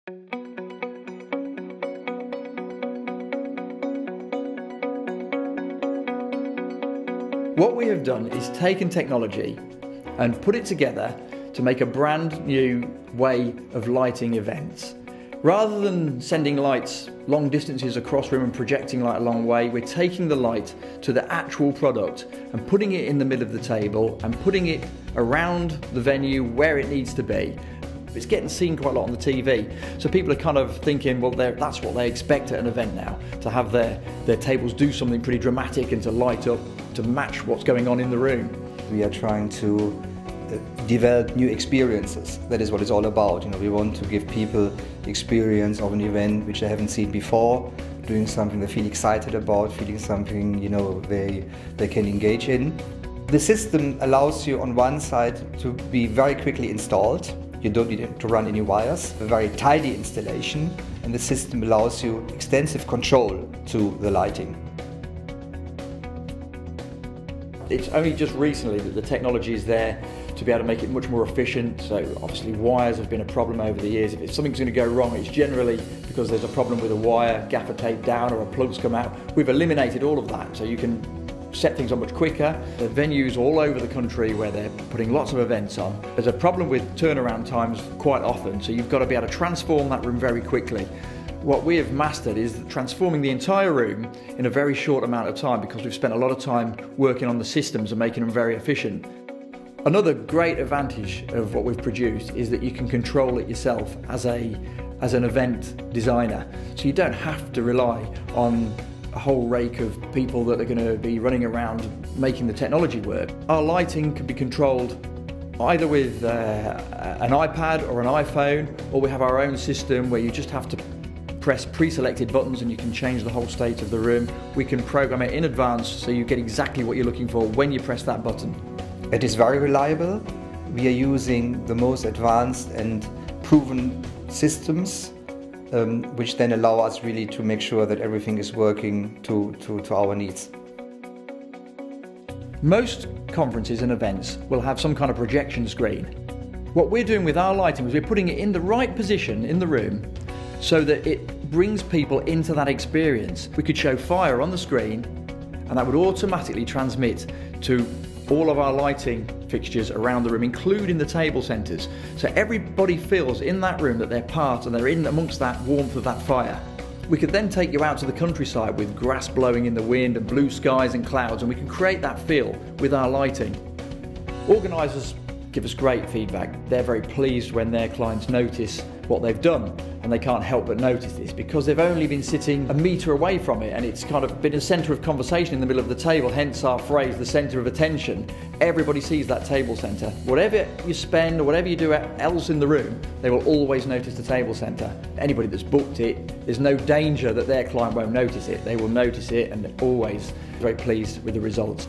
What we have done is taken technology and put it together to make a brand new way of lighting events. Rather than sending lights long distances across room and projecting light a long way, we're taking the light to the actual product and putting it in the middle of the table and putting it around the venue where it needs to be. It's getting seen quite a lot on the TV, so people are kind of thinking, well, that's what they expect at an event now, to have their tables do something pretty dramatic and to light up to match what's going on in the room. We are trying to develop new experiences. That is what it's all about. You know, we want to give people the experience of an event which they haven't seen before, doing something they feel excited about, feeling something, you know, they can engage in. The system allows you on one side to be very quickly installed. You don't need to run any wires, a very tidy installation, and the system allows you extensive control to the lighting. It's only just recently that the technology is there to be able to make it much more efficient. So obviously wires have been a problem over the years. If something's going to go wrong, it's generally because there's a problem with a wire, gaffer tape down, or a plug's come out. We've eliminated all of that, so you can set things up much quicker. There are venues all over the country where they're putting lots of events on. There's a problem with turnaround times quite often, so you've got to be able to transform that room very quickly. What we have mastered is transforming the entire room in a very short amount of time, because we've spent a lot of time working on the systems and making them very efficient. Another great advantage of what we've produced is that you can control it yourself as an event designer. So you don't have to rely on a whole rake of people that are going to be running around making the technology work. Our lighting can be controlled either with an iPad or an iPhone, or we have our own system where you just have to press pre-selected buttons and you can change the whole state of the room. We can program it in advance so you get exactly what you're looking for when you press that button. It is very reliable. We are using the most advanced and proven systems, which then allow us really to make sure that everything is working to our needs. Most conferences and events will have some kind of projection screen. What we're doing with our lighting is we're putting it in the right position in the room so that it brings people into that experience. We could show fire on the screen and that would automatically transmit to all of our lighting fixtures around the room, including the table centres. So everybody feels in that room that they're part and they're in amongst that warmth of that fire. We could then take you out to the countryside with grass blowing in the wind and blue skies and clouds, and we can create that feel with our lighting. Organisers give us great feedback. They're very pleased when their clients notice what they've done, and they can't help but notice this because they've only been sitting a metre away from it, and it's kind of been a centre of conversation in the middle of the table, hence our phrase, the centre of attention. Everybody sees that table centre. Whatever you spend or whatever you do else in the room, they will always notice the table centre. Anybody that's booked it, there's no danger that their client won't notice it. They will notice it, and they're always very pleased with the results.